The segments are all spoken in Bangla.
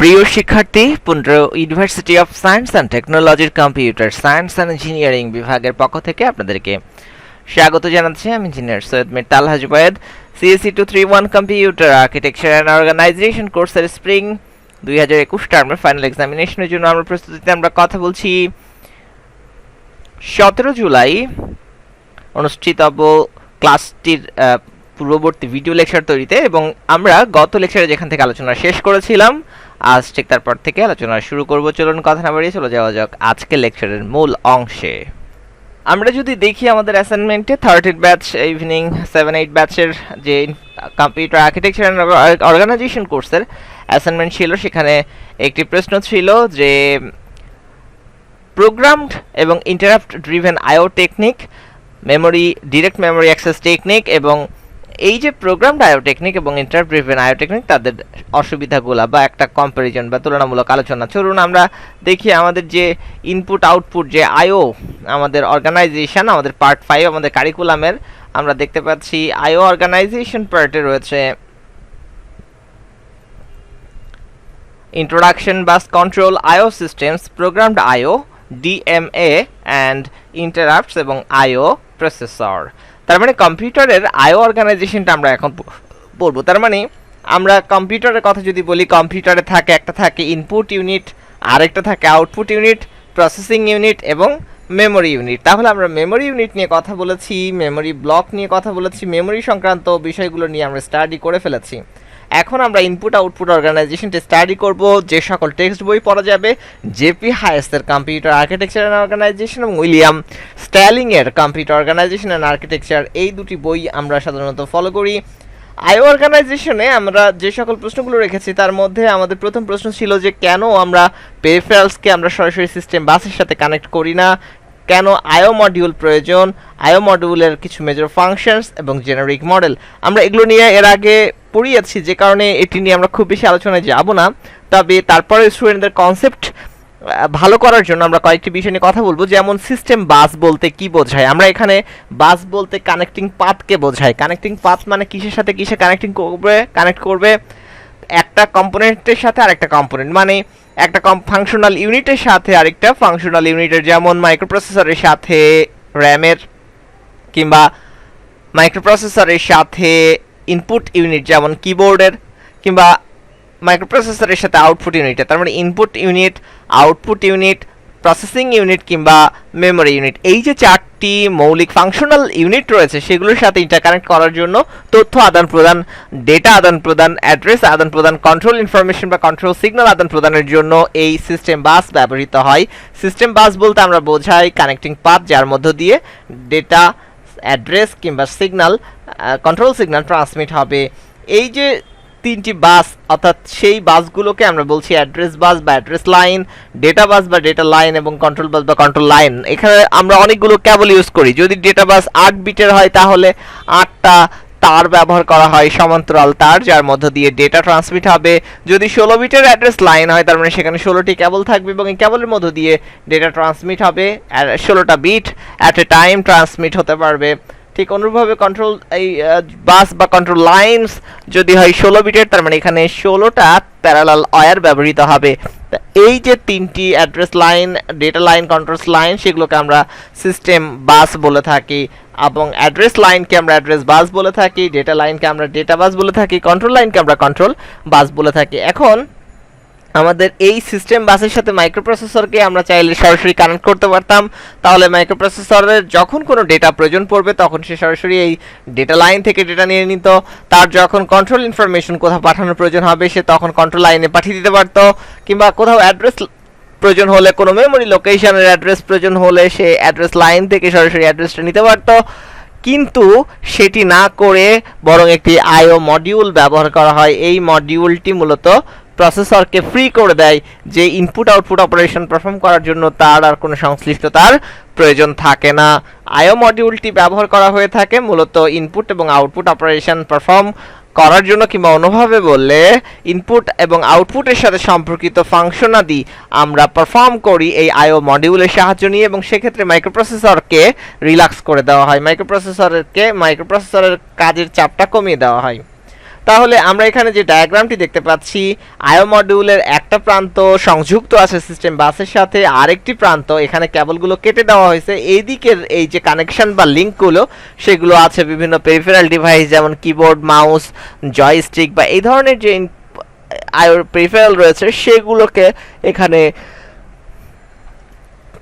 প্রিয় শিক্ষার্থী, Pundra university of science and টেকনোলজির কম্পিউটার সায়েন্স অ্যান্ড ইঞ্জিনিয়ারিং বিভাগের পক্ষ থেকে আপনাদেরকে স্বাগত জানাচ্ছি। আমি engineer Syed Mir Talha Zubayed. CSC 231 computer architecture and organization কোর্সের স্প্রিং 2021 টার্মের ফাইনাল এক্সামিনেশনের জন্য আমরা প্রস্তুতিতে কথা বলছি। 17 জুলাই অনুষ্ঠিতব্য ক্লাসটির পূর্ববর্তী ভিডিও লেকচার তৈরিতে, এবং আমরা গত লেকচারে যেখান থেকে আলোচনা শেষ করেছিলাম আজ ঠিক তারপর থেকে আলোচনা শুরু করব। চলুন কথা না বাড়িয়ে চলে যাওয়া যাক আজকে লেকচারের মূল অংশে। আমরা যদি দেখি আমাদের অ্যাসাইনমেন্টে 13 ব্যাচ ইভিনিং 7-8 ব্যাচের যে কম্পিউটার আর্কিটেকচার অ্যান্ড অর্গানাইজেশন কোর্সের অ্যাসাইনমেন্ট ছিল, সেখানে একটি প্রশ্ন ছিল যে প্রোগ্রামড এবং interrupt driven IO technique, memory direct memory access technique, এবং এই যে প্রোগ্রামড আইও টেকনিক এবং ইন্টারাপ্ট ড্রিভেন আইও টেকনিক তাদের অসুবিধাগুলো বা একটা কম্প্যারিজন বা তুলনামূলক আলোচনা। চলুন আমরা দেখি আমাদের যে ইনপুট আউটপুট যে আইও আমাদের অর্গানাইজেশন, আমাদের পার্ট 5 আমাদের কারিকুলামের আমরা দেখতে পাচ্ছি আইও অর্গানাইজেশন পার্টে রয়েছে introduction bus control IO systems, programmed IO, DMA and interrupts এবং আইও প্রসেসর। তার মানে কম্পিউটারের আইও অর্গানাইজেশনটা আমরা এখন পড়ব। তার মানে আমরা কম্পিউটারের কথা যদি বলি, কম্পিউটারে একটা থাকে ইনপুট ইউনিট, আরেকটা থাকে আউটপুট ইউনিট, প্রসেসিং ইউনিট এবং মেমোরি ইউনিট। তাহলে আমরা মেমোরি ইউনিট নিয়ে কথা বলেছি, মেমোরি ব্লক নিয়ে কথা বলেছি, মেমোরি সংক্রান্ত বিষয়গুলো নিয়ে আমরা স্টাডি করে ফেলেছি। এখন আমরা ইনপুট আউটপুট অর্গানাইজেশনটা স্টাডি করব। যে সকল টেক্সট বই পড়া যাবে, জেপি হায়েসের কম্পিউটার আর্কিটেকচার অ্যান্ড অর্গানাইজেশন এবং উইলিয়াম স্ট্যালিংয়ের কম্পিউটার অর্গানাইজেশন অ্যান্ড আর্কিটেকচার, এই দুটি বই আমরা সাধারণত ফলো করি। আইও অর্গানাইজেশনে আমরা যে সকল প্রশ্নগুলো রেখেছি তার মধ্যে আমাদের প্রথম প্রশ্ন ছিল যে কেন আমরা পেরিফেরালসকে আমরা সরাসরি সিস্টেম বাসের সাথে কানেক্ট করি না, কেন আইও মডিউল প্রয়োজন, আইও মডিউলের কিছু মেজর ফাংশনস এবং জেনারিক মডেল। আমরা এগুলো নিয়ে এর আগে পড়িয়েছি, যে কারণে এটি নিয়ে আমরা খুব বেশি আলোচনায় যাব না। তবে তারপরে স্টুডেন্টদের কনসেপ্ট ভালো করার জন্য আমরা কয়েকটি বিষয় নিয়ে কথা বলবো। যেমন সিস্টেম বাস বলতে কি বোঝায়, আমরা এখানে বাস বলতে কানেক্টিং পাথকে বোঝায়। কানেক্টিং পাথ মানে কিসের সাথে কিসে কানেক্ট করবে একটা কম্পোনেন্টের সাথে আরেকটা কম্পোনেন্ট, মানে একটা ফাংশনাল ইউনিটের সাথে আরেকটা ফাংশনাল ইউনিটের, যেমন মাইক্রোপ্রসেসরের সাথে র্যামের, কিংবা মাইক্রোপ্রসেসরের সাথে ইনপুট ইউনিট যেমন কিবোর্ডের, কিংবা মাইক্রোপ্রসেসরের সাথে আউটপুট ইউনিটের। তার মানে input unit, output unit, processing unit কিংবা মেমোরি ইউনিট, এই যে চারটি মৌলিক ফাংশনাল ইউনিট রয়েছে সেগুলোর সাথে ইন্টারকানেক্ট করার জন্য তথ্য আদান প্রদান, ডেটা আদান প্রদান, অ্যাড্রেস আদান প্রদান, কন্ট্রোল ইনফরমেশন বা কন্ট্রোল সিগন্যাল আদান প্রদানের জন্য এই সিস্টেম বাস ব্যবহৃত হয়। সিস্টেম বাস বলতে আমরা বোঝাই কানেক্টিং পাথ যার মধ্য দিয়ে ডেটা, অ্যাড্রেস কিংবা সিগন্যাল, কন্ট্রোল সিগন্যাল ট্রান্সমিট হবে। এই যে তিনটি বাস, অর্থাৎ সেই বাসগুলোকে আমরা বলছি অ্যাড্রেস বাস বা অ্যাড্রেস লাইন, ডেটা বাস বা ডেটা লাইন এবং কন্ট্রোল বাস বা কন্ট্রোল লাইন। এখানে আমরা অনেকগুলো কেবল ইউজ করি। যদি ডেটা বাস 8 বিটের হয় তাহলে 8টা তার ব্যবহার করা হয়, সমান্তরাল তার, যার মধ্য দিয়ে ডেটা ট্রান্সমিট হবে। যদি 16 বিটের অ্যাড্রেস লাইন হয় তার মানে সেখানে 16টি কেবল থাকবে এবং এই কেবলের মধ্য দিয়ে ডেটা ট্রান্সমিট হবে। 16টা bit at a time transmit হতে পারবে। ঠিক অনুরূপভাবে কন্ট্রোল এই বাস বা কন্ট্রোল লাইনস যদি হয় 16 বিটের, তার মানে এখানে 16টা প্যারালাল ওয়্যার ব্যবহৃত হবে। এই যে তিনটি address line, data line, control line, সেগুলোকে আমরা সিস্টেম বাস বলে থাকি, এবং অ্যাড্রেস লাইনকে আমরা অ্যাড্রেস বাস বলে থাকি, ডেটা লাইনকে আমরা ডেটা বাস বলে থাকি, কন্ট্রোল লাইনকে আমরা কন্ট্রোল বাস বলে থাকি। এখন আমাদের এই সিস্টেম বাসের সাথে মাইক্রোপ্রসেসরকে আমরা চাইলে সরাসরি কানেক্ট করতে পারতাম। তাহলে মাইক্রোপ্রসেসরের যখন কোনো ডেটা প্রয়োজন পড়বে তখন সে সরাসরি এই ডেটা লাইন থেকে ডেটা নিয়ে নিত। তার যখন কন্ট্রোল ইনফরমেশন কোথাও পাঠানোর প্রয়োজন হবে সে তখন কন্ট্রোল লাইনে পাঠিয়ে দিতে পারত, কিংবা কোথাও অ্যাড্রেস প্রয়োজন হলে, কোনো মেমোরি লোকেশনের অ্যাড্রেস প্রয়োজন হলে সে অ্যাড্রেস লাইন থেকে সরাসরি অ্যাড্রেসটা নিতে পারত। কিন্তু সেটি না করে বরং একটি আইও মডিউল ব্যবহার করা হয়। এই মডিউলটি মূলত প্রসেসরকে ফ্রি করে দেয় যে ইনপুট আউটপুট অপারেশন পারফর্ম করার জন্য তার আর কোনো সংশ্লিষ্টতার প্রয়োজন থাকে না। আইও মডিউলটি ব্যবহার করা হয়ে থাকে মূলত ইনপুট এবং আউটপুট অপারেশন পারফর্ম করার জন্য, কিংবা অন্যভাবে বললে ইনপুট এবং আউটপুটের সাথে সম্পর্কিত ফাংশনাদি আমরা পারফর্ম করি এই আইও মডিউলের সাহায্য নিয়ে, এবং সেক্ষেত্রে মাইক্রোপ্রসেসরকে রিল্যাক্স করে দেওয়া হয়, মাইক্রোপ্রসেসরের কাজের চাপটা কমিয়ে দেওয়া হয়। তাহলে আমরা এখানে যে ডায়াগ্রামটি দেখতে পাচ্ছি, আইও মডিউলের একটা প্রান্ত সংযুক্ত আছে সিস্টেম বাসের সাথে, আরেকটি প্রান্ত এখানে কেবলগুলো কেটে দেওয়া হয়েছে। এই দিকের এই যে কানেকশন বা লিঙ্কগুলো সেগুলো আছে বিভিন্ন পেরিফেরাল ডিভাইস যেমন কিবোর্ড, মাউস, জয়স্টিক বা এই ধরনের যে আইও পেরিফেরাল রয়েছে সেগুলোকে এখানে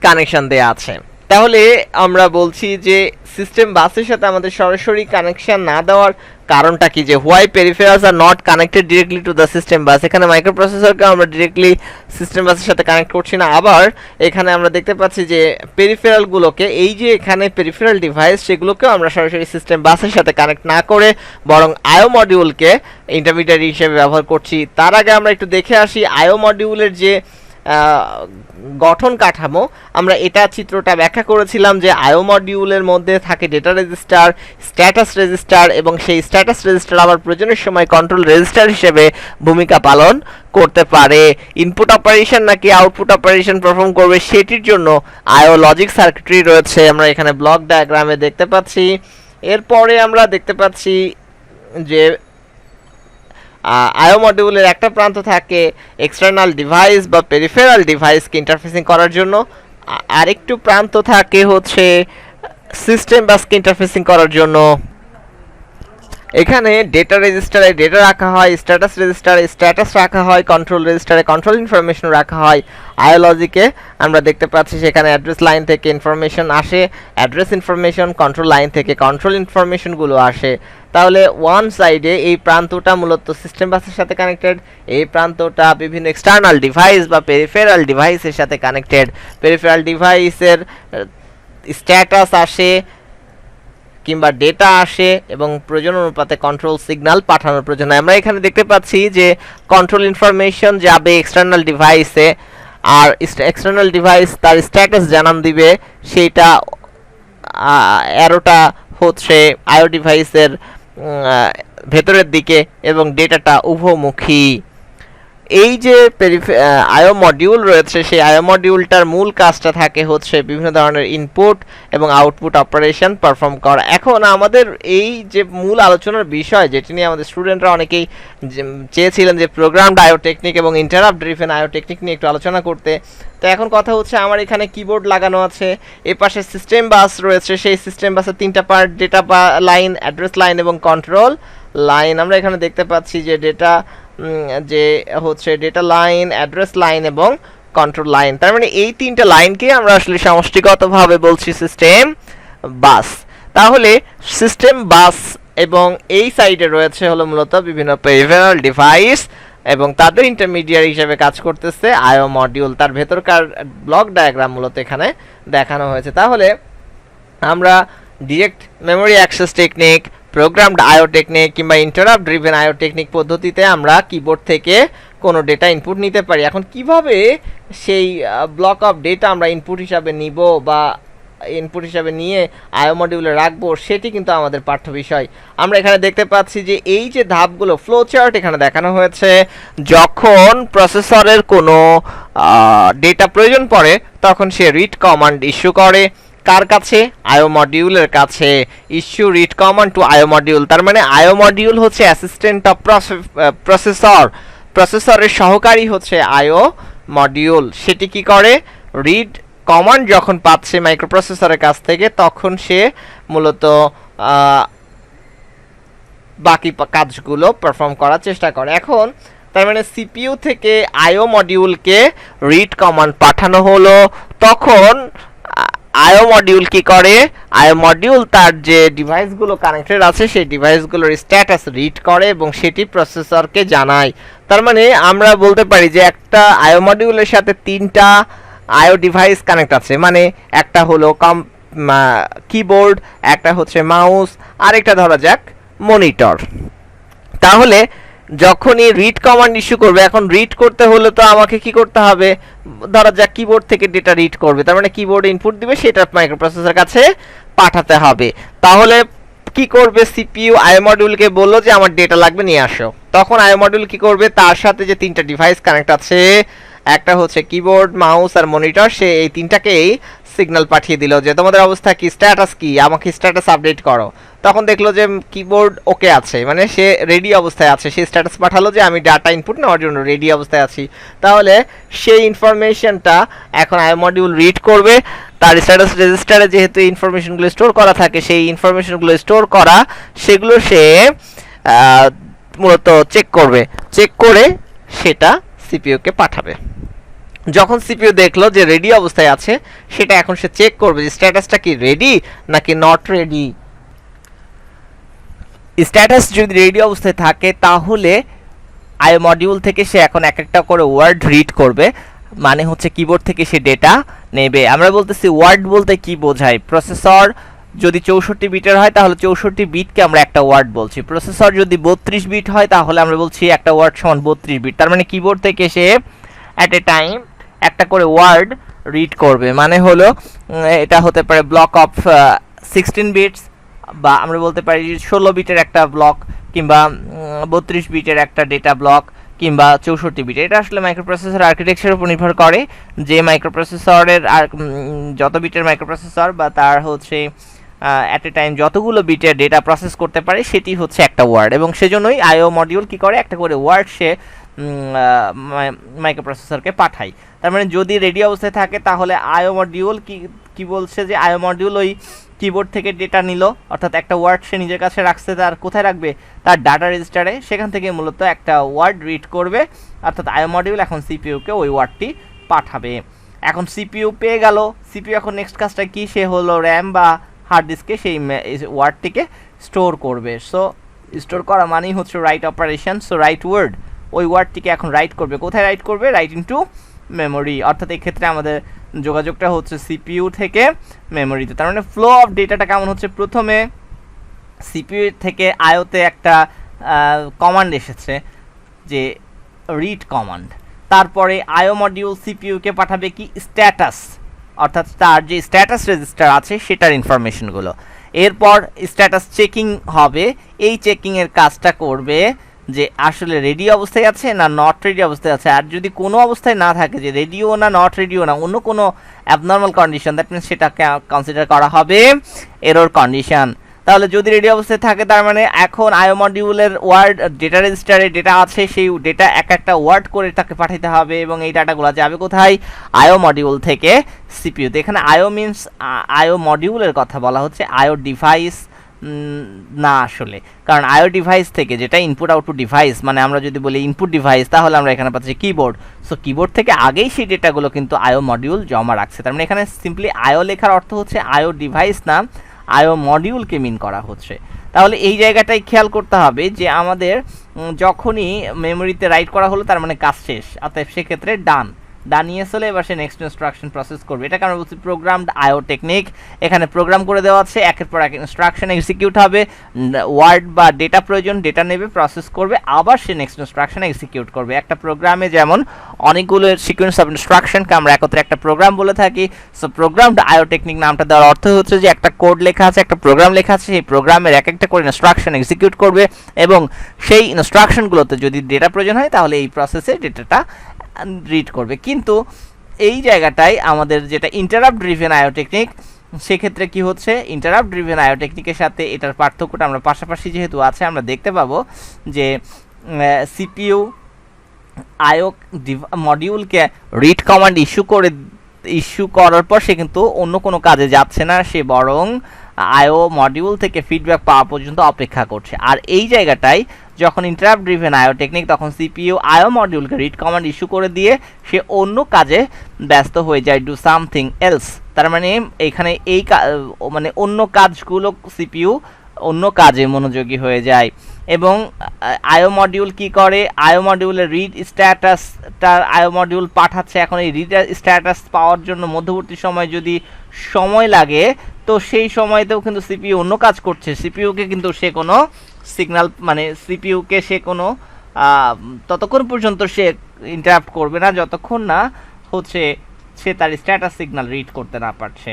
কানেকশন দেয়া আছে। তাহলে আমরা বলছি যে সিস্টেম বাসের সাথে আমাদের সরাসরি কানেকশন না দেওয়ার কারণটা কি, যে why peripherals are not connected directly to the system bus. এখানে মাইক্রোপ্রসেসরকে আমরা ডিরেক্টলি সিস্টেম বাসের সাথে কানেক্ট করছি না। আবার এখানে আমরা দেখতে পাচ্ছি যে পেরিফেরালগুলোকে, এই যে এখানে পেরিফেরাল ডিভাইস সেগুলোকেও আমরা সরাসরি সিস্টেম বাসের সাথে কানেক্ট না করে বরং আইও মডিউলকে ইন্টারমিডিয়ারি হিসেবে ব্যবহার করছি। তার আগে আমরা একটু দেখে আসি আইও মডিউলের যে গঠন কাঠামো। আমরা এটা চিত্রটা ব্যাখ্যা করেছিলাম যে আইও মডিউলের মধ্যে থাকে ডেটা রেজিস্টার, স্ট্যাটাস রেজিস্টার এবং সেই স্ট্যাটাস রেজিস্টার আবার প্রয়োজনের সময় কন্ট্রোল রেজিস্টার হিসেবে ভূমিকা পালন করতে পারে। ইনপুট অপারেশন নাকি আউটপুট অপারেশন পারফর্ম করবে সেটির জন্য আইও লজিক সার্কিটরি রয়েছে, আমরা এখানে ব্লক ডায়াগ্রামে দেখতে পাচ্ছি। এরপরে আমরা দেখতে পাচ্ছি যে আইও মডিউলের একটা প্রান্ত থাকে এক্সটার্নাল ডিভাইস বা পেরিফেরাল ডিভাইসকে ইন্টারফেসিং করার জন্য, আরেকটু প্রান্ত থাকে হচ্ছে সিস্টেম বাসকে ইন্টারফেসিং করার জন্য। এখানে ডেটা রেজিস্টারে ডেটা রাখা হয়, স্ট্যাটাস রেজিস্টারে স্ট্যাটাস রাখা হয়, কন্ট্রোল রেজিস্টারে কন্ট্রোল ইনফরমেশন রাখা হয়। আইও লজিকে আমরা দেখতে পাচ্ছি সেখানে অ্যাড্রেস লাইন থেকে ইনফরমেশন আসে, অ্যাড্রেস ইনফরমেশন, কন্ট্রোল লাইন থেকে কন্ট্রোল ইনফরমেশনগুলো আসে। তাহলে ওয়ান সাইডে এই প্রান্তটা মূলত সিস্টেম বাসের সাথে কানেক্টেড, এই প্রান্তটা বিভিন্ন এক্সটার্নাল ডিভাইস বা পেরিফেরাল ডিভাইসের সাথে কানেক্টেড। পেরিফেরাল ডিভাইসের স্ট্যাটাস আসে কিংবা ডেটা আসে এবং প্রয়োজন অনুপাতে কন্ট্রোল সিগন্যাল পাঠানোর প্রয়োজন হয়। আমরা এখানে দেখতে পাচ্ছি যে কন্ট্রোল ইনফরমেশন যাবে এক্সটার্নাল ডিভাইসে, আর এক্সটার্নাল ডিভাইস তার স্ট্যাটাস জানান দিবে, সেইটা অ্যারোটা হচ্ছে আইও ডিভাইসের ভেতরের দিকে এবং ডেটাটা উভমুখী। এই যে আইও মডিউল রয়েছে সেই আইও মডিউলটার মূল কাজটা থাকে হচ্ছে বিভিন্ন ধরনের ইনপুট এবং আউটপুট অপারেশন পারফর্ম করা। এখন আমাদের এই যে মূল আলোচনার বিষয়, যেটি নিয়ে আমাদের স্টুডেন্টরা অনেকেই চেয়েছিলেন যে প্রোগ্রামড আইও টেকনিক এবং ইন্টারাপ্ট ড্রিভেন আইও টেকনিক নিয়ে একটু আলোচনা করতে। তো এখন কথা হচ্ছে আমার এখানে কিবোর্ড লাগানো আছে, এ পাশে সিস্টেম বাস রয়েছে, সেই সিস্টেম বাসের তিনটা part, data line, address line এবং কন্ট্রোল লাইন। আমরা এখানে দেখতে পাচ্ছি যে ডেটা লাইন, অ্যাড্রেস লাইন এবং কন্ট্রোল লাইন। তার মানে এই তিনটা লাইনকে আমরা আসলে সমষ্টিগতভাবে বলছি সিস্টেম বাস। তাহলে সিস্টেম বাস এবং এই সাইডে রয়েছে হলো মূলত বিভিন্ন পেরিফেরাল ডিভাইস এবং তাদের ইন্টারমিডিয়ারি হিসেবে কাজ করতেছে আইও মডিউল। তার ভেতরকার ব্লক ডায়াগ্রাম মূলত এখানে দেখানো হয়েছে। তাহলে আমরা direct memory access technique, programmed IO technique কিংবা ইন্টারাপ্ট ড্রিভেন আইও টেকনিক পদ্ধতিতে আমরা কিবোর্ড থেকে কোনো ডেটা ইনপুট নিতে পারি। এখন কিভাবে সেই ব্লক অফ ডেটা আমরা ইনপুট হিসাবে নিব বা ইনপুট হিসাবে নিয়ে আইও মডিউলে রাখবো সেটি কিন্তু আমাদের পাঠ্য বিষয়। আমরা এখানে দেখতে পাচ্ছি যে এই যে ধাপগুলো ফ্লো চার্ট এখানে দেখানো হয়েছে, যখন প্রসেসরের কোনো ডেটা প্রয়োজন পড়ে তখন সে রিড কমান্ড ইস্যু করে কার কাছে, আইও মডিউলের কাছে। Issue read command to IO module. তার মানে আইও মডিউল হচ্ছে অ্যাসিস্ট্যান্ট অফ প্রসেসর, প্রসেসরের সহকারী হচ্ছে আইও মডিউল। সেটি কি করে, রিড কমান্ড যখন পাচ্ছে মাইক্রোপ্রসেসরের কাছ থেকে তখন সে মূলত বাকি কাজগুলো পারফর্ম করার চেষ্টা করে। এখন তার মানে সিপিইউ থেকে আইও মডিউলকে রিড কমান্ড পাঠানো হলো, তখন আইও মডিউল কি করে, আইও মডিউল তার যে ডিভাইসগুলো কানেক্টেড আছে সেই ডিভাইসগুলোর স্ট্যাটাস রিড করে এবং সেটি প্রসেসরকে জানায়। তার মানে আমরা বলতে পারি যে একটা আইও মডিউলের সাথে তিনটা আইও ডিভাইস কানেক্ট আছে, মানে একটা হলো কিবোর্ড, একটা হচ্ছে মাউস, আরেকটা ধরা যাক মনিটর। তাহলে যখনই রিড কমান্ড ইস্যু করবে, এখন রিড করতে হলে তো আমাকে কি করতে হবে, ধরা যাক কিবোর্ড থেকে ডেটা রিড করবে, তার মানে কিবোর্ডে ইনপুট দিবে, সেটা মাইক্রোপ্রসেসরের কাছে পাঠাতে হবে। তাহলে কি করবে, সিপিইউ আইও মডিউলকে বললো যে আমার ডেটা লাগবে নিয়ে আসো, তখন আইও মডিউল কি করবে, তার সাথে যে তিনটা ডিভাইস কানেক্ট আছে, একটা হচ্ছে কিবোর্ড, মাউস আর মনিটর, সে এই তিনটাকেই সিগন্যাল পাঠিয়ে দিল যে তোমাদের অবস্থা কি, স্ট্যাটাস কি, আমাকে স্ট্যাটাস আপডেট করো। তখন দেখলো যে কিবোর্ড ওকে আছে, মানে সে রেডি অবস্থায় আছে, সে স্ট্যাটাস পাঠালো যে আমি ডাটা ইনপুট নেওয়ার জন্য রেডি অবস্থায় আছি। তাহলে সেই ইনফরমেশনটা এখন আইও মডিউল রিড করবে। তার স্ট্যাটাস রেজিস্টারে যেহেতু এই ইনফরমেশনগুলো স্টোর করা থাকে, সেই ইনফরমেশনগুলো স্টোর করা সেগুলো সে মূলত চেক করবে, চেক করে সেটা সিপিইউকে পাঠাবে। যখন সিপিইউ দেখলো যে রেডি অবস্থায় আছে, সেটা এখন সে চেক করবে যে স্ট্যাটাসটা কি রেডি নাকি নট রেডি। স্ট্যাটাস যদি রেডি অবস্থায় থাকে তাহলে আইও মডিউল থেকে সে এখন এক একটা করে ওয়ার্ড রিড করবে, মানে হচ্ছে কিবোর্ড থেকে সে ডেটা নেবে। আমরা বলতেছি ওয়ার্ড বলতে কি বোঝায়, প্রসেসর যদি 64 বিটের হয় তাহলে 64 বিটকে আমরা একটা ওয়ার্ড বলছি। প্রসেসর যদি 32 বিট হয় তাহলে আমরা বলছি একটা ওয়ার্ড সমান 32 বিট। তার মানে কিবোর্ড থেকে সে অ্যাট এ টাইম একটা করে ওয়ার্ড রিড করবে, মানে হলো এটা হতে পারে ব্লক অফ 16 বিটস, বা আমরা বলতে পারি 16 বিটের একটা ব্লক, কিংবা 32 বিটের একটা ডেটা ব্লক, কিংবা 64 বিট। এটা আসলে মাইক্রোপ্রসেসর আর্কিটেকচারের উপর নির্ভর করে, যে মাইক্রোপ্রসেসরের যত বিটের মাইক্রোপ্রসেসর বা তার হচ্ছে অ্যাট এ টাইম যতগুলো বিটের ডেটা প্রসেস করতে পারে সেটি হচ্ছে একটা ওয়ার্ড। এবং সেজন্যই আইও মডিউল কি করে, একটা করে ওয়ার্ড সে মাইক্রোপ্রসেসরকে পাঠায়। তার মানে যদি রেডি অবস্থায় থাকে তাহলে আইও মডিউল কি বলছে যে আইও মডিউল ওই কিবোর্ড থেকে ডেটা নিল, অর্থাৎ একটা ওয়ার্ড সে নিজের কাছে রাখছে, তার কোথায় রাখবে, তার ডাটা রেজিস্টারে, সেখান থেকে মূলত একটা ওয়ার্ড রিড করবে, অর্থাৎ আইও মডিউল এখন সিপিইউকে ওই ওয়ার্ডটি পাঠাবে। এখন সিপিইউ পেয়ে গেল, সিপিইউ এখন নেক্সট কাজটা কি, সে হলো র্যাম বা হার্ড ডিস্কে সেই ওয়ার্ডটিকে স্টোর করবে। সো স্টোর করা মানেই হচ্ছে write operation. So write word, ওই ওয়ার্ডটিকে এখন রাইট করবে, কোথায় রাইট করবে, রাইট ইনটু মেমোরি। অর্থাৎ এই ক্ষেত্রে আমাদের যোগাযোগটা হচ্ছে সিপিইউ থেকে মেমোরিতে। তার মানে ফ্লো অফ ডেটাটা কেমন হচ্ছে, প্রথমে সিপিইউ থেকে আইওতে একটা কমান্ড এসেছে যে রিড কমান্ড, তারপরে আইও মডিউল সিপিইউকে পাঠাবে কি স্ট্যাটাস, অর্থাৎ তার যে স্ট্যাটাস রেজিস্টার আছে সেটার ইনফরমেশনগুলো। এরপর স্ট্যাটাস চেকিং হবে, এই চেকিংয়ের কাজটা করবে যে আসলে রেডি অবস্থায় আছে না নট রেডি অবস্থায় আছে। আর যদি কোনো অবস্থায় না থাকে, যে রেডিও না নট রেডিও না, অন্য কোনো অ্যাবনর্মাল কন্ডিশন, দ্যাট মিনস সেটাকে কনসিডার করা হবে এরর কন্ডিশন। তাহলে যদি রেডি অবস্থায় থাকে তার মানে এখন আইও মডিউলের ওয়ার্ড ডেটা রেজিস্টারে ডেটা আছে, সেই ডেটা এক একটা ওয়ার্ড করে তাকে পাঠাতে হবে, এবং এই ডাটাগুলো যাবে কোথায়, আইও মডিউল থেকে সিপিইউতে। এখানে আইও মিনস আইও মডিউলের কথা বলা হচ্ছে, আইও ডিভাইস না আসলে, কারণ আইও ডিভাইস থেকে যেটা ইনপুট আউটপুট ডিভাইস, মানে আমরা যদি বলি ইনপুট ডিভাইস তাহলে আমরা এখানে পাচ্ছি কিবোর্ড। সো কিবোর্ড থেকে আগেই সেই ডেটাগুলো কিন্তু আইও মডিউল জমা রাখছে। তার মানে এখানে সিম্পলি আইও লেখার অর্থ হচ্ছে আইও ডিভাইস না, আইও মডিউলকে মিন করা হচ্ছে। তাহলে এই জায়গাটাই খেয়াল করতে হবে যে আমাদের যখনই মেমোরিতে রাইট করা হলো তার মানে কাজ শেষ, অতএব সেক্ষেত্রে ডান নিয়ে চলে এবার সে নেক্সট ইনস্ট্রাকশন প্রসেস করবে। এটাকে আমরা বলছি প্রোগ্রামড আইও টেকনিক। এখানে প্রোগ্রাম করে দেওয়া আছে, একের পর এক ইনস্ট্রাকশন এক্সিকিউট হবে, ওয়ার্ড বা ডেটা প্রয়োজন, ডেটা নেবে, প্রসেস করবে, আবার সে নেক্সট ইনস্ট্রাকশন এক্সিকিউট করবে। একটা প্রোগ্রামে যেমন অনেকগুলো সিকোয়েন্স অফ ইনস্ট্রাকশনকে আমরা একত্রে একটা প্রোগ্রাম বলে থাকি। সো প্রোগ্রামড আইও টেকনিক নামটা দেওয়ার অর্থ হচ্ছে যে একটা কোড লেখা আছে, একটা প্রোগ্রাম লেখা আছে, সেই প্রোগ্রামের এক একটা করে ইনস্ট্রাকশন এক্সিকিউট করবে, এবং সেই ইনস্ট্রাকশনগুলোতে যদি ডেটা প্রয়োজন হয় তাহলে এই প্রসেসে ডেটাটা রিড করবে। কিন্তু এই জায়গাটায় আমাদের যেটা ইন্টারাপ্ট ড্রিভেন আইও টেকনিক, সেক্ষেত্রে কি হচ্ছে, ইন্টারাপ্ট ড্রিভেন আইও টেকনিকের সাথে এটার পার্থক্যটা আমরা পাশাপাশি যেহেতু আছে আমরা দেখতে পাবো যে সিপিইউ আইও মডিউলকে রিড কমান্ড ইস্যু করার পর সে কিন্তু অন্য কোনো কাজে যাচ্ছে না, সে বরং আইও মডিউল থেকে ফিডব্যাক পাওয়া পর্যন্ত অপেক্ষা করছে। আর এই জায়গাটায় যখন ইন্টারাপ্ট ড্রিভেন আইও টেকনিক, তখন সিপিইউ আইও মডিউলকে রিড কমান্ড ইস্যু করে দিয়ে সে অন্য কাজে ব্যস্ত হয়ে যায়, ডু সামথিং এলস। তার মানে এখানে এই মানে অন্য কাজগুলো সিপিইউ অন্য কাজে মনোযোগী হয়ে যায়। এবং আইও মডিউল কি করে, আইও মডিউলের রিড স্ট্যাটাসটা আইও মডিউল পাঠাচ্ছে। এখন এই রিড স্ট্যাটাস পাওয়ার জন্য মধ্যবর্তী সময় যদি সময় লাগে, তো সেই সময়তেও কিন্তু সিপিইউ অন্য কাজ করছে, সিপিইউকে কিন্তু সে কোনো সিগন্যাল, মানে সিপিইউকে সে কোনো ততক্ষণ পর্যন্ত সে ইন্টারাপ্ট করবে না যতক্ষণ না হচ্ছে সে তার স্ট্যাটাস সিগন্যাল রিড করতে না পারছে।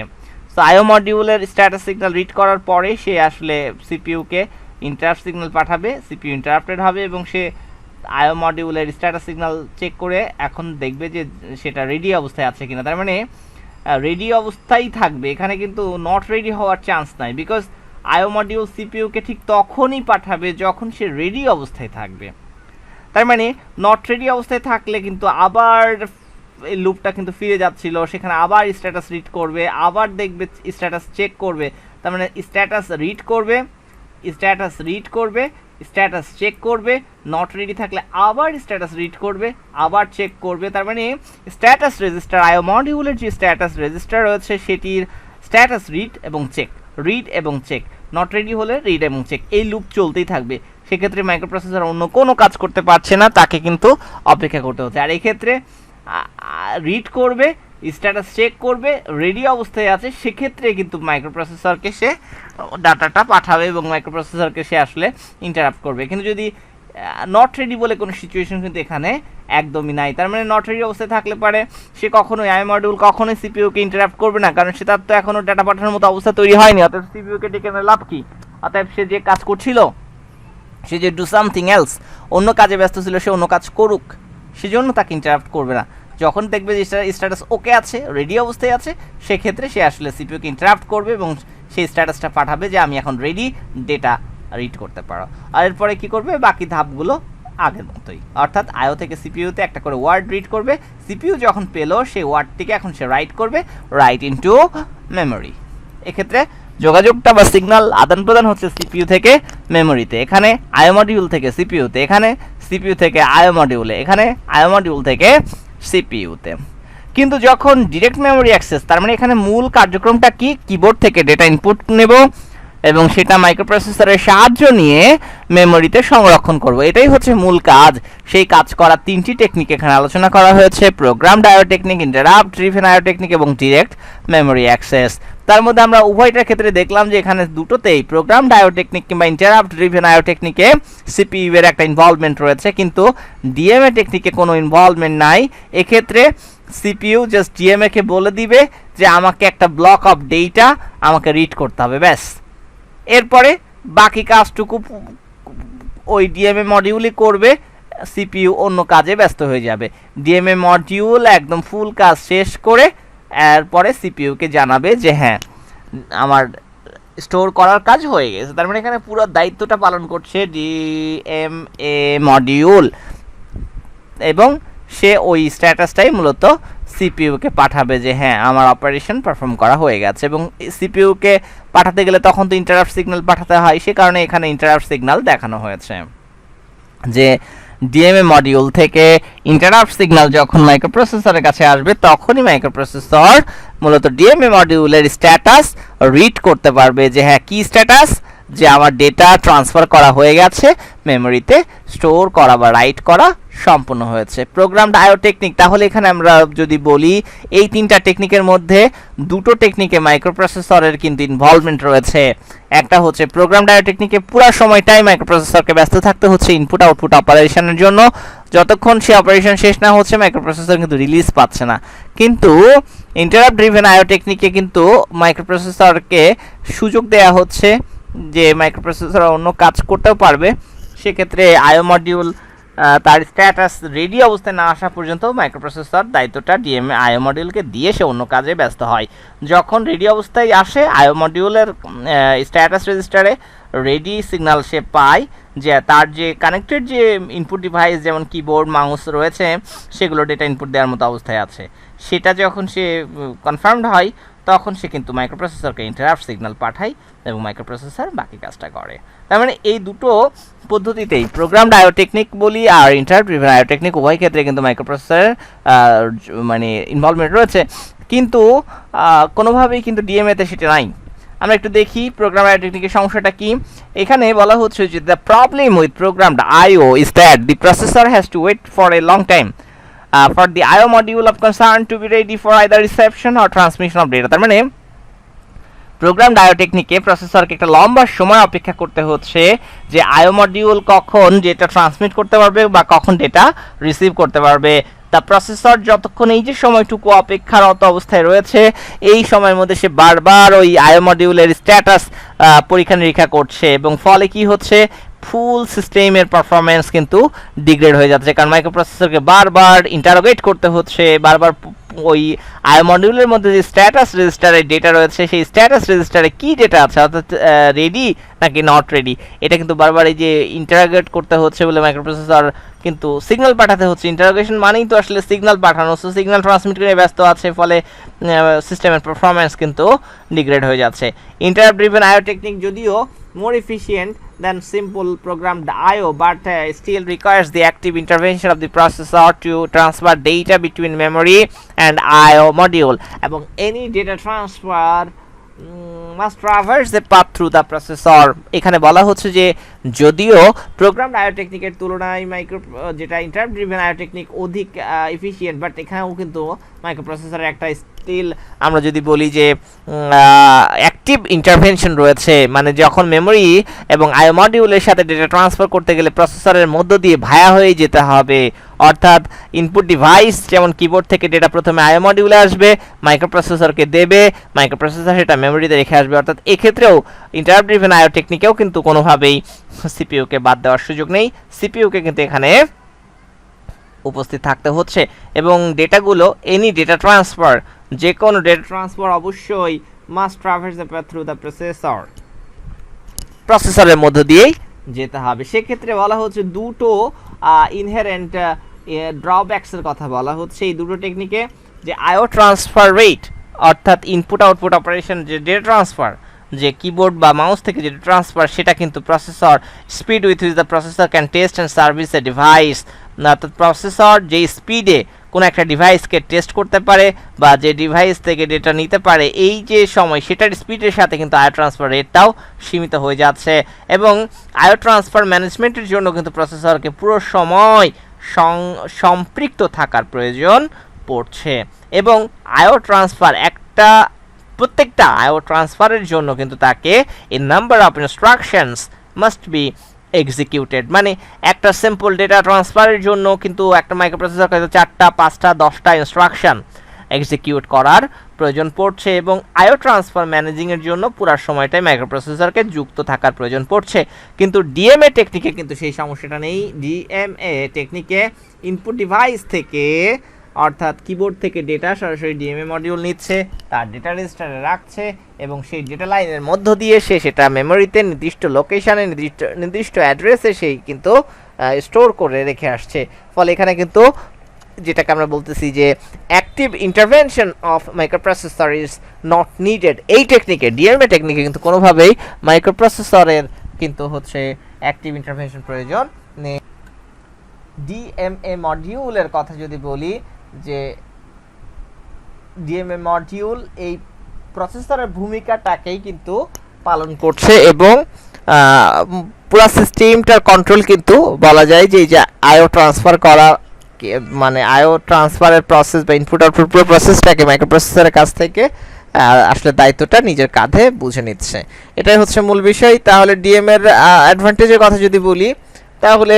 সো আইও মডিউলের স্ট্যাটাস সিগন্যাল রিড করার পরে সে আসলে সিপিইউকে ইন্টারাপ্ট সিগন্যাল পাঠাবে, সিপিইউ ইন্টারাপ্টেড হবে, এবং সে আইও মডিউলের স্ট্যাটাস সিগন্যাল চেক করে এখন দেখবে যে সেটা রেডি অবস্থায় আছে কিনা। তার মানে রেডি অবস্থায় থাকবে, এখানে কিন্তু নট রেডি হওয়ার চান্স নাই, বিকজ আইও মডিউল সিপিইউকে ঠিক তখনই পাঠাবে যখন সে রেডি অবস্থায় থাকবে। তার মানে নট রেডি অবস্থায় থাকলে কিন্তু আবার এই লুপটা কিন্তু ফিরে যাচ্ছিল, সেখানে আবার স্ট্যাটাস রিড করবে, আবার দেখবে স্ট্যাটাস চেক করবে। তার মানে স্ট্যাটাস রিড করবে, স্ট্যাটাস চেক করবে, নট রেডি থাকলে আবার স্ট্যাটাস রিড করবে, আবার চেক করবে। তার মানে স্ট্যাটাস রেজিস্টার, আইও মডিউলের যে স্ট্যাটাস রেজিস্টার রয়েছে সেটির স্ট্যাটাস রিড এবং চেক, নট রেডি হলে রিড এবং চেক, এই লুপ চলতেই থাকবে। সেক্ষেত্রে মাইক্রোপ্রসেসর অন্য কোনো কাজ করতে পারছে না, তাকে কিন্তু অপেক্ষা করতে হচ্ছে। আর এই ক্ষেত্রে রিড করবে, স্ট্যাটাস চেক করবে, রেডি অবস্থায় আছে, সেক্ষেত্রে কিন্তু মাইক্রোপ্রসেসরকে সে ডাটাটা পাঠাবে এবং মাইক্রোপ্রসেসরকে সে আসলে ইন্টারাপ্ট করবে। কিন্তু যদি নট রেডি বলে কোনো সিচুয়েশন কিন্তু এখানে একদমই নাই। তার মানে নট রেডি অবস্থায় থাকলে পারে সে কখনোই আইও মডিউল কখনোই সিপিইউকে ইন্টারাপ্ট করবে না, কারণ সে তার তো এখনও ডাটা পাঠানোর মতো অবস্থা তৈরি হয়নি। অতএব সিপিইউকে ডেকে লাভ কি? অতএব সে যে কাজ করছিল, সে যে ডু সামথিং এলস, অন্য কাজে ব্যস্ত ছিল, সে অন্য কাজ করুক, সেজন্য তাকে ইন্টারাপ্ট করবে না। যখন দেখবে যে স্ট্যাটাস ওকে আছে, রেডি অবস্থায় আছে, সেক্ষেত্রে সে আসলে সিপিইউকে ইন্টারাপ্ট করবে এবং সেই স্ট্যাটাসটা পাঠাবে যে আমি এখন রেডি, ডেটা রিড করতে পারো। আর এরপরে কী করবে? বাকি ধাপগুলো আগের মতোই, অর্থাৎ আইও থেকে সিপিইউতে একটা করে ওয়ার্ড রিড করবে, সিপিইউ যখন পেলো সেই ওয়ার্ডটিকে এখন সে রাইট করবে, রাইট ইনটু মেমোরি। এক্ষেত্রে যোগাযোগটা বা সিগন্যাল আদান প্রদান হচ্ছে সিপিইউ থেকে মেমোরিতে, এখানে আইও মডিউল থেকে সিপিইউতে, এখানে সিপিইউ থেকে আইও মডিউলে, এখানে আইও মডিউল থেকে সিপিইউতে। কিন্তু যখন ডিরেক্ট মেমোরি অ্যাক্সেস, তার মানে এখানে মূল কার্যক্রমটা কি? কিবোর্ড থেকে ডেটা ইনপুট নেব এবং সেটা মাইক্রোপ্রসেসরের সাহায্য নিয়ে মেমোরিতে সংরক্ষণ করব, এটাই হচ্ছে মূল কাজ। সেই কাজ করার তিনটি টেকনিক এখানে আলোচনা করা হয়েছে: programmed IO technique, interrupt driven IO technique এবং ডিরেক্ট মেমোরি অ্যাক্সেস। তার মধ্যে আমরা উভয়টার ক্ষেত্রে দেখলাম যে এখানে দুটোতেই প্রোগ্রামড আইও টেকনিক কিংবা ইন্টারাপ্ট ড্রিভেন আইও টেকনিকে সিপিইউ এর একটা ইনভলভমেন্ট রয়েছে, কিন্তু ডিএমএ টেকনিকে কোনো ইনভলভমেন্ট নাই। এক্ষেত্রে সিপিইউ জাস্ট ডিএমএ কে বলে দিবে যে আমাকে একটা ব্লক অফ ডেটা আমাকে রিড করতে হবে, ব্যাস। এরপরে বাকি কাজটুকু ওই ডিএমএ মডিউলই করবে, সিপিইউ অন্য কাজে ব্যস্ত হয়ে যাবে। ডিএমএ মডিউল একদম ফুল কাজ শেষ করে এরপরে সিপিইউকে জানাবে যে হ্যাঁ আমার স্টোর করার কাজ হয়ে গেছে। তার মানে এখানে পুরো দায়িত্বটা পালন করছে ডিএমএ মডিউল এবং সে ওই স্ট্যাটাসটাই মূলত সিপিইউকে পাঠাবে যে হ্যাঁ আমার অপারেশন পারফর্ম করা হয়ে গেছে। এবং সিপিইউকে পাঠাতে গেলে তখন তো ইন্টারাপ্ট সিগন্যাল পাঠাতে হয়, সে কারণে এখানে ইন্টারাপ্ট সিগন্যাল দেখানো হয়েছে যে ডিএমএ মডিউল থেকে ইন্টারাপ্ট সিগন্যাল যখন মাইক্রোপ্রসেসরের কাছে আসবে তখনই মাইক্রোপ্রসেসর মূলত ডিএমএ মডিউলের স্ট্যাটাস রিড করতে পারবে যে হ্যাঁ কি স্ট্যাটাস, যে আমার ডেটা ট্রান্সফার করা হয়ে গেছে, মেমোরিতে স্টোর করা বা রাইট করা সম্পূর্ণ হয়েছে। প্রোগ্রামড আইও টেকনিক, তাহলে এখানে আমরা যদি বলি এই তিনটা টেকনিকের মধ্যে দুটো টেকনিকে মাইক্রোপ্রসেসরের কিন্তু ইনভলভমেন্ট রয়েছে। একটা হচ্ছে প্রোগ্রামড আইও টেকনিকে পুরো সময়টাই মাইক্রোপ্রসেসরকে ব্যস্ত থাকতে হচ্ছে ইনপুট আউটপুট অপারেশনের জন্য, যতক্ষণ সে অপারেশন শেষ না হচ্ছে মাইক্রোপ্রসেসর কিন্তু রিলিজ পাচ্ছে না। কিন্তু ইন্টারাপ্ট ড্রিভেন আইও টেকনিকে কিন্তু মাইক্রোপ্রসেসরকে সুযোগ দেওয়া হচ্ছে যে মাইক্রোপ্রসেসর অন্য কাজ করতেও পারবে। সেক্ষেত্রে আইও মডিউল তার স্ট্যাটাস রেডি অবস্থায় না আসা পর্যন্ত মাইক্রোপ্রসেসর দায়িত্বটা ডিএমএ আইও মডিউলকে দিয়ে সে অন্য কাজে ব্যস্ত হয়। যখন রেডি অবস্থায় আসে আইও মডিউলের স্ট্যাটাস রেজিস্টারে রেডি সিগন্যাল সে পায় যে তার যে কানেক্টেড যে ইনপুট ডিভাইস যেমন কিবোর্ড মাউস রয়েছে সেগুলো ডেটা ইনপুট দেওয়ার মতো অবস্থায় আছে, সেটা যখন সে কনফার্মড হয় তখন সে কিন্তু মাইক্রোপ্রসেসরকে ইন্টারাপ্ট সিগন্যাল পাঠায় এবং মাইক্রোপ্রসেসর বাকি কাজটা করে। তার মানে এই দুটো পদ্ধতিতেই প্রোগ্রামড আইও টেকনিক বলি আর ইন্টারাপ্ট ড্রিভেন আইও টেকনিক উভয় ক্ষেত্রে কিন্তু মাইক্রোপ্রসেসরের মানে ইনভলভমেন্ট রয়েছে, কিন্তু কোনোভাবেই কিন্তু ডিএমএতে সেটা নাই। আমরা একটু দেখি প্রোগ্রাম আইও টেকনিকের সমস্যাটা কি। এখানে বলা হচ্ছে যে the problem with programmed IO is that the processor has to wait for a long time for the IO module of concern to be ready for either reception or transmission of data। তার মানে প্রোগ্রামড আইও টেকনিকে প্রসেসরকে একটা লম্বা সময় অপেক্ষা করতে হচ্ছে যে আইও মডিউল কখন ডেটা ট্রান্সমিট করতে পারবে বা কখন ডেটা রিসিভ করতে পারবে। তা প্রসেসর যতক্ষণ এই যে সময়টুকু অপেক্ষারত অবস্থায় রয়েছে এই সময়ের মধ্যে সে বারবার ওই আইও মডিউলের স্ট্যাটাস পরীক্ষা নিরীক্ষা করছে এবং ফলে কি হচ্ছে ফুল সিস্টেমের পারফরমেন্স কিন্তু ডিগ্রেড হয়ে যাচ্ছে, কারণ মাইক্রোপ্রসেসরকে বারবার ইন্টারোগেট করতে হচ্ছে, বারবার ওই আইও মডিউলের মধ্যে যে স্ট্যাটাস রেজিস্টারে ডেটা রয়েছে সেই স্ট্যাটাস রেজিস্টারে কি ডেটা আছে, অর্থাৎ রেডি নাকি নট রেডি, এটা কিন্তু বারবার এই যে ইন্টারোগেট করতে হচ্ছে বলে মাইক্রোপ্রসেসর কিন্তু সিগন্যাল পাঠাতে হচ্ছে। ইন্টারোগেশন মানেই তো আসলে সিগন্যাল পাঠানো, সো সিগন্যাল ট্রান্সমিট করে ব্যস্ত আছে, ফলে সিস্টেমের পারফরমেন্স কিন্তু ডিগ্রেড হয়ে যাচ্ছে। ইন্টারাপ্ট ড্রিভেন আইও টেকনিক যদিও more efficient than simple programmed I/O, but still requires the active intervention of the processor to transfer data between memory and I/O module. এবং any data transfer must traverse the path through the processor. এখানে বলা হচ্ছে যে যদিও প্রোগ্রামড আইও টেকনিকের তুলনায় যেটা ইন্টারাপ্ট ড্রিভেন আইও টেকনিক অধিক এফিশিয়েন্ট, বাট এখানেও কিন্তু মাইক্রোপ্রসেসরের একটা স্টিল আমরা যদি বলি যে অ্যাক্টিভ ইন্টারভেনশন রয়েছে, মানে যখন মেমোরি এবং আইও মডিউলের সাথে ডেটা ট্রান্সফার করতে গেলে প্রসেসরের মধ্য দিয়ে ভায়া হয়ে যেতে হবে, অর্থাৎ ইনপুট ডিভাইস যেমন কিবোর্ড থেকে ডেটা প্রথমে আইও মডিউলে আসবে, মাইক্রোপ্রসেসরকে দেবে, মাইক্রোপ্রসেসর সেটা মেমোরিতে রেখে আসবে। অর্থাৎ এক্ষেত্রেও ইন্টারাপ্ট ড্রিভেন আইও টেকনিকেও কিন্তু কোনোভাবেই সিপিইউকে বাদ দেওয়ার সুযোগ নেই, সিপিইউকে কিন্তু এখানে উপস্থিত থাকতে হচ্ছে। এবং ডেটাগুলো এনি ডেটা ট্রান্সফার, যে কোনো ডেটা ট্রান্সফার অবশ্যই must traverse the path through the processor, প্রসেসরের মধ্য দিয়েই যেতে হবে। সেক্ষেত্রে বলা হচ্ছে দুটো ইনহেরেন্ট ড্রব্যাকসের কথা বলা হচ্ছে এই দুটো টেকনিকে, যে আইও ট্রান্সফার রেট অর্থাৎ ইনপুট আউটপুট অপারেশন যে ডেটা ট্রান্সফার, যে কিবোর্ড বা মাউস থেকে যেটা ট্রান্সফার, সেটা কিন্তু processor speed with which the processor can test and service a device, অর্থাৎ প্রসেসর যে স্পিডে কোনো একটা ডিভাইসকে টেস্ট করতে পারে বা যে ডিভাইস থেকে ডেটা নিতে পারে, এই যে সময় সেটার স্পিডের সাথে কিন্তু আইও ট্রান্সফার রেটটাও সীমিত হয়ে যাচ্ছে। এবং আইও ট্রান্সফার ম্যানেজমেন্টের জন্য কিন্তু প্রসেসরকে পুরো সময় সম্পৃক্ত থাকার প্রয়োজন পড়ছে। এবং আইও ট্রান্সফার প্রত্যেকটা আইও ট্রান্সফারের জন্য কিন্তু তাকে a number of instructions must be executed, মানে একটা সিম্পল ডেটা ট্রান্সফারের জন্য কিন্তু একটা মাইক্রোপ্রসেসর হয়তো 4টা 5টা 10টা ইনস্ট্রাকশন এক্সিকিউট করার প্রয়োজন পড়ছে। এবং আইও ট্রান্সফার ম্যানেজিংয়ের জন্য পুরো সময়টাই মাইক্রোপ্রসেসরকে যুক্ত থাকার প্রয়োজন পড়ছে। কিন্তু ডিএমএ টেকনিকে কিন্তু সেই সমস্যাটা নেই। ডিএমএ টেকনিকে ইনপুট ডিভাইস থেকে অর্থাৎ কিবোর্ড থেকে ডেটা সরাসরি ডিএমএ মডিউল নিচ্ছে, তার ডেটা রেজিস্টারে রাখছে এবং সেই ডেটা লাইনের মধ্য দিয়ে সে সেটা মেমোরিতে নির্দিষ্ট লোকেশানে নির্দিষ্ট অ্যাড্রেসে সেই কিন্তু স্টোর করে রেখে আসছে। ফলে এখানে কিন্তু যেটাকে আমরা বলতেছি যে active intervention of microprocessor is not needed. এই টেকনিকে ডিএমএ টেকনিকে কিন্তু কোনোভাবেই মাইক্রোপ্রসেসরের কিন্তু হচ্ছে অ্যাক্টিভ ইন্টারভেনশন প্রয়োজন নেই। ডিএমএ মডিউলের কথা যদি বলি, যে ডিএমএ মডিউল এই প্রসেসরের ভূমিকাটাকেই কিন্তু পালন করছে এবং পুরো সিস্টেমটার কন্ট্রোল কিন্তু বলা যায় যে এই যে আইও ট্রান্সফার করা, মানে আইও ট্রান্সফারের প্রসেস বা ইনপুট আউটপুট পুরো প্রসেসটাকে মাইক্রোপ্রসেসরের কাছ থেকে আসলে দায়িত্বটা নিজের কাঁধে বুঝে নিচ্ছে। এটাই হচ্ছে মূল বিষয়। তাহলে ডিএম এর অ্যাডভান্টেজের কথা যদি বলি, তাহলে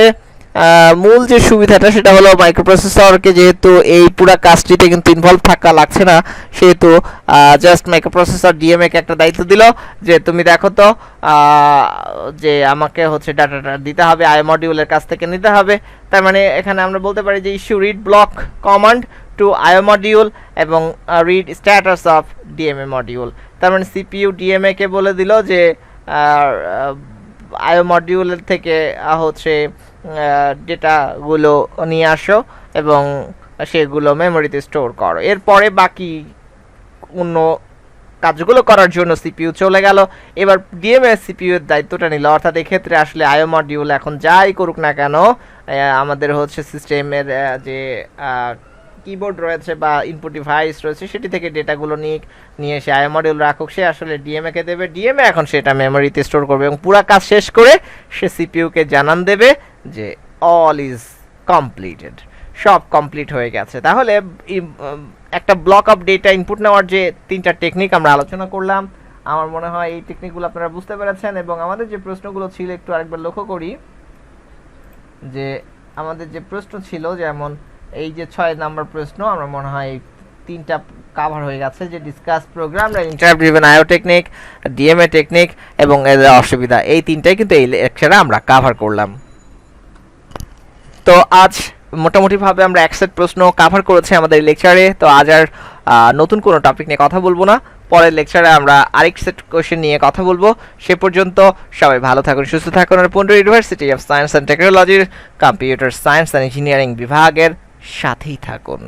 মূল যে সুবিধাটা সেটা হলো মাইক্রোপ্রসেসরকে যেহেতু এই পুরো কাজটিতে কিন্তু ইনভলভ থাকা লাগছে না, সেহেতু জাস্ট মাইক্রোপ্রসেসর ডিএমএ কে একটা দায়িত্ব দিল যে তুমি দেখো তো যে আমাকে হচ্ছে ডাটাটা দিতে হবে, আইও মডিউলের কাছ থেকে নিতে হবে। তার মানে এখানে আমরা বলতে পারি যে issue read block command to IO module এবং read status of DMA module. তার মানে সিপিইউ ডিএমএ কে বলে দিল যে আইও মডিউলের থেকে হচ্ছে ডেটাগুলো নিয়ে আসো এবং সেগুলো মেমোরিতে স্টোর করো। এরপরে বাকি অন্য কাজগুলো করার জন্য সিপিইউ চলে গেল। এবার ডিএমএ সিপিইউ এর দায়িত্বটা নিল, অর্থাৎ এক্ষেত্রে আসলে আইও মডিউল এখন যাই করুক না কেন, আমাদের হচ্ছে সিস্টেমের যে কিবোর্ড রয়েছে বা ইনপুট ডিভাইস রয়েছে সেটি থেকে ডেটাগুলো নিয়ে এসে আইও মডিউল রাখুক, সে আসলে ডিএমএ কে দেবে, ডিএমএ এখন সেটা মেমোরিতে স্টোর করবে এবং পুরো কাজ শেষ করে সে সিপিইউকে জানান দেবে যে অল ইজ কমপ্লিটেড, সব কমপ্লিট হয়ে গেছে। তাহলে একটা ব্লক অফ ডেটা ইনপুট নেওয়ার যে 3টা টেকনিক আমরা আলোচনা করলাম, আমার মনে হয় এই টেকনিকগুলো আপনারা বুঝতে পেরেছেন। এবং আমাদের যে প্রশ্নগুলো ছিল একটু আরেকবার লক্ষ্য করি, যে আমাদের যে প্রশ্ন ছিল, যেমন এই যে 6 নাম্বার প্রশ্ন, আমরা মনে হয় তিনটা কভার হয়ে গেছে, যে discuss programme interrupt driven IO technique, DMA technique এবং এর অসুবিধা, এই তিনটাই কিন্তু এই লেকচারে আমরা কভার করলাম। তো আজ মোটামুটিভাবে আমরা এক সেট প্রশ্ন কভার করেছি আমাদের লেকচারে। তো আজ আর নতুন কোনো টপিক নিয়ে কথা বলবো না, পরের লেকচারে আমরা আরেক সেট কোশ্চেন নিয়ে কথা বলবো। সে পর্যন্ত সবাই ভালো থাকুন, সুস্থ থাকুন, আর পুন্ডু ইউনিভার্সিটি অফ সায়েন্স অ্যান্ড টেকনোলজির কম্পিউটার সায়েন্স অ্যান্ড ইঞ্জিনিয়ারিং বিভাগের সাথেই থাকুন।